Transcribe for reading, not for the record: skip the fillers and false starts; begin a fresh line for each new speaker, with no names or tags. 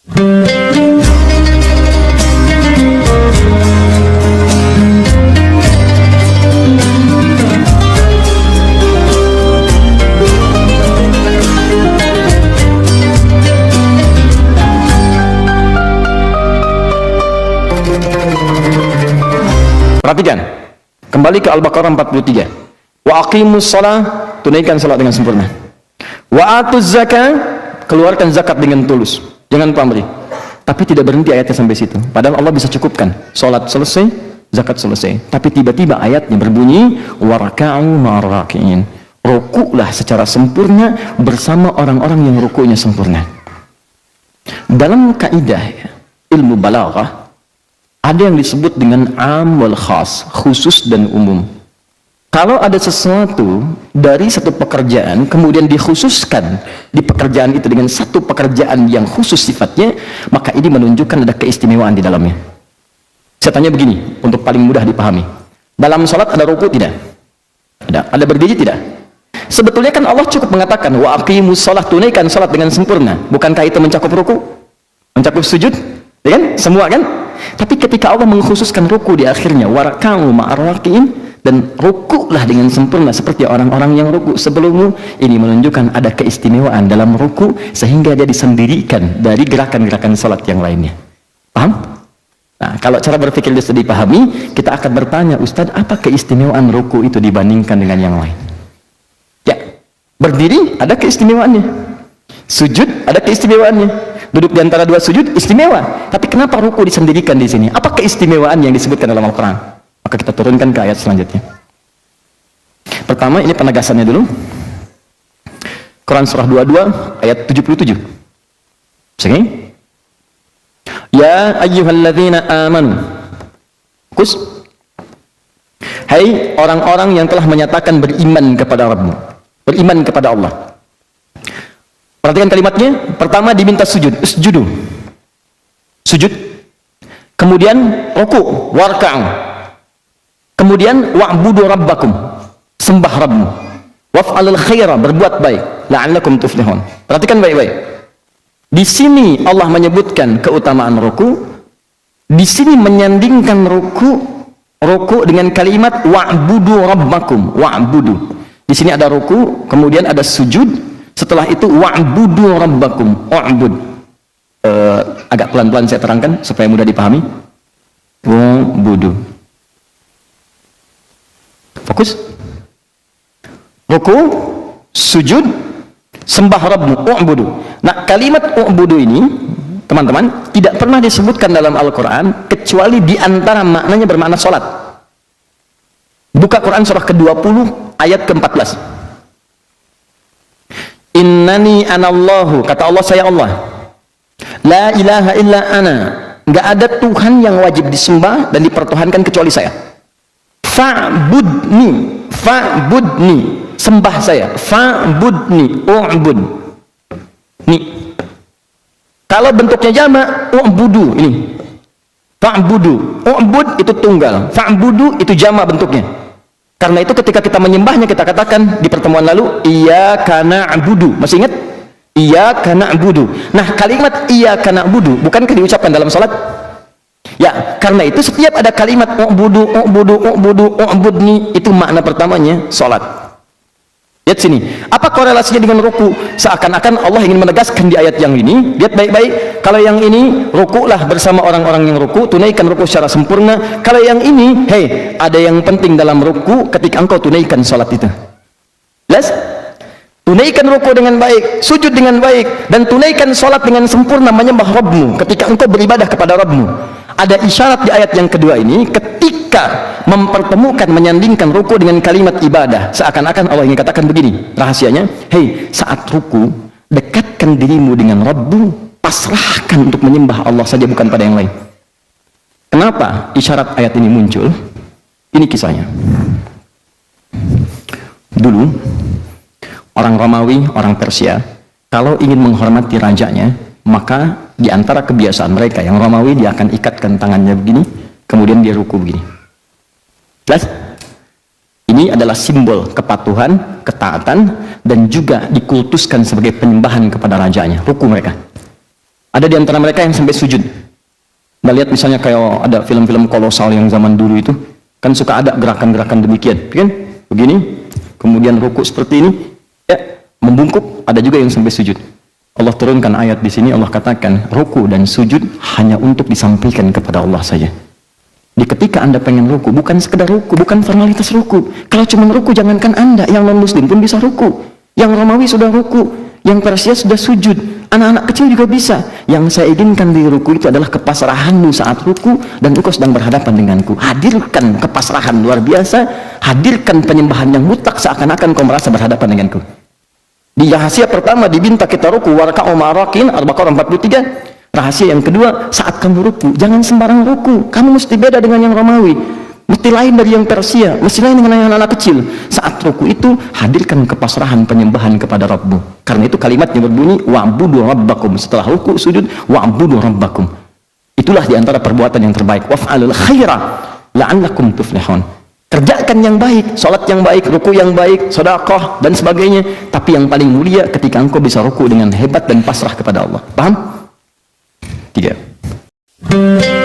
Perhatikan, kembali ke Al-Baqarah 43. Wa aqimus shalah, tunaikan salat dengan sempurna. Wa atuz zakah, keluarkan zakat dengan tulus, jangan pamrih. Tapi tidak berhenti ayatnya sampai situ. Padahal Allah bisa cukupkan, salat selesai, zakat selesai. Tapi tiba-tiba ayatnya berbunyi, waraka'u ma'arraki'in, rukuklah secara sempurna bersama orang-orang yang rukuknya sempurna. Dalam kaidah ilmu balaghah, ada yang disebut dengan am wal khas, khusus dan umum. Kalau ada sesuatu dari satu pekerjaan kemudian dikhususkan di pekerjaan itu dengan satu pekerjaan yang khusus sifatnya, maka ini menunjukkan ada keistimewaan di dalamnya. Saya tanya begini untuk paling mudah dipahami. Dalam salat ada ruku tidak? Ada. Ada berdiri tidak? Sebetulnya kan Allah cukup mengatakan wa aqimus shalah, tunaikan salat dengan sempurna. Bukankah itu mencakup ruku? Mencakup sujud? Ya kan? Semua kan? Tapi ketika Allah mengkhususkan ruku di akhirnya, waraka'u ma'arraki'in, dan rukuklah dengan sempurna seperti orang-orang yang ruku sebelummu, ini menunjukkan ada keistimewaan dalam ruku sehingga dia disendirikan dari gerakan-gerakan salat yang lainnya. Paham? Nah, kalau cara berpikir itu dipahami, kita akan bertanya, Ustadz, apa keistimewaan ruku itu dibandingkan dengan yang lain? Ya, berdiri ada keistimewaannya, sujud ada keistimewaannya, duduk di antara dua sujud istimewa. Tapi kenapa ruku disendirikan di sini? Apa keistimewaan yang disebutkan dalam Al-Quran? Maka kita turunkan ke ayat selanjutnya. Pertama, ini penegasannya dulu. Quran surah 22 ayat 77. Oke? Ya ayyuhalladzina amanu. Kus. Hai orang-orang yang telah menyatakan beriman kepada Rabbmu, beriman kepada Allah. Perhatikan kalimatnya. Pertama diminta sujud, usjudu, sujud. Kemudian ruku, warka'u. Kemudian wa'budu rabbakum, sembah Rabbmu. Waf'alul khaira, berbuat baik, la'allakum tuflihun. Perhatikan baik-baik. Di sini Allah menyebutkan keutamaan ruku. Di sini menyandingkan ruku dengan kalimat wa'budu rabbakum, wa'budu. Di sini ada ruku, kemudian ada sujud. Setelah itu wa'budu rabbakum, wa'bud. Agak pelan-pelan saya terangkan supaya mudah dipahami. Wa'budu. Fokus. Ruku, sujud, sembah Rabbmu, wa'budu. Nah, kalimat wa'budu ini, teman-teman, tidak pernah disebutkan dalam Al-Quran kecuali di antara maknanya bermakna salat. Buka Quran surah ke-20 ayat ke-14. Innani anallahu, kata Allah, saya Allah. La ilaha illa ana, nggak ada Tuhan yang wajib disembah dan dipertuhankan kecuali saya. Fa'budni, fa'budni, sembah saya. Fa'budni, u'bud. Nih, kalau bentuknya jamak, u'budu ini. Fa'budu, u'bud itu tunggal, fa'budu itu jamak bentuknya. Karena itu ketika kita menyembahnya, kita katakan di pertemuan lalu, iyyaka na'budu. Masih ingat? Iyyaka na'budu. Nah, kalimat iyyaka na'budu bukankah diucapkan dalam salat? Ya, karena itu setiap ada kalimat u'budu, u'budu, u'budu, u'budni, itu makna pertamanya salat. Lihat sini, apa korelasinya dengan ruku? Seakan-akan Allah ingin menegaskan di ayat yang ini. Lihat baik-baik, kalau yang ini rukuklah bersama orang-orang yang ruku, tunaikan ruku secara sempurna. Kalau yang ini, hei, ada yang penting dalam ruku ketika engkau tunaikan salat itu. Jelas? Tunaikan ruku dengan baik, sujud dengan baik, dan tunaikan salat dengan sempurna menyembah Rabbmu ketika engkau beribadah kepada Rabbmu. Ada isyarat di ayat yang kedua ini ketika mempertemukan, menyandingkan ruku dengan kalimat ibadah, seakan-akan Allah ingin katakan begini rahasianya, hei, saat ruku dekatkan dirimu dengan Rabbu, pasrahkan untuk menyembah Allah saja, bukan pada yang lain. Kenapa isyarat ayat ini muncul? Ini kisahnya. Dulu orang Romawi, orang Persia, kalau ingin menghormati rajanya, maka di antara kebiasaan mereka yang Romawi, dia akan ikatkan tangannya begini, kemudian dia ruku begini. Jelas? Ini adalah simbol kepatuhan, ketaatan, dan juga dikultuskan sebagai penyembahan kepada rajanya, ruku mereka. Ada di antara mereka yang sampai sujud. Anda lihat misalnya kayak ada film-film kolosal yang zaman dulu itu, kan suka ada gerakan-gerakan demikian, kan? Begini, kemudian ruku seperti ini, ya, membungkuk, ada juga yang sampai sujud. Allah turunkan ayat di sini, Allah katakan, ruku dan sujud hanya untuk disampaikan kepada Allah saja. Di ketika Anda pengen ruku, bukan sekedar ruku, bukan formalitas ruku. Kalau cuma ruku, jangankan Anda, yang non-muslim pun bisa ruku. Yang Romawi sudah ruku, yang Persia sudah sujud, anak-anak kecil juga bisa. Yang saya inginkan di ruku itu adalah kepasrahanmu saat ruku, dan engkau sedang berhadapan denganku. Hadirkan kepasrahan luar biasa, hadirkan penyembahan yang mutlak seakan-akan kau merasa berhadapan denganku. Di rahasia pertama diminta kita ruku, warka'u ma'arakin, Al-Baqarah 43. Rahasia yang kedua, saat kamu ruku, jangan sembarang ruku. Kamu mesti beda dengan yang Romawi, mesti lain dari yang Persia, mesti lain dengan yang anak-anak kecil. Saat ruku itu, hadirkan kepasrahan penyembahan kepada Rabbmu. Karena itu kalimatnya berbunyi, wa'budu rabbakum. Setelah ruku, sujud, wa'budu rabbakum. Itulah diantara perbuatan yang terbaik. Waf'alul khaira la'allakum tuflihun. Kerjakan yang baik, salat yang baik, ruku yang baik, sedekah dan sebagainya. Tapi yang paling mulia ketika engkau bisa ruku dengan hebat dan pasrah kepada Allah. Paham? 3.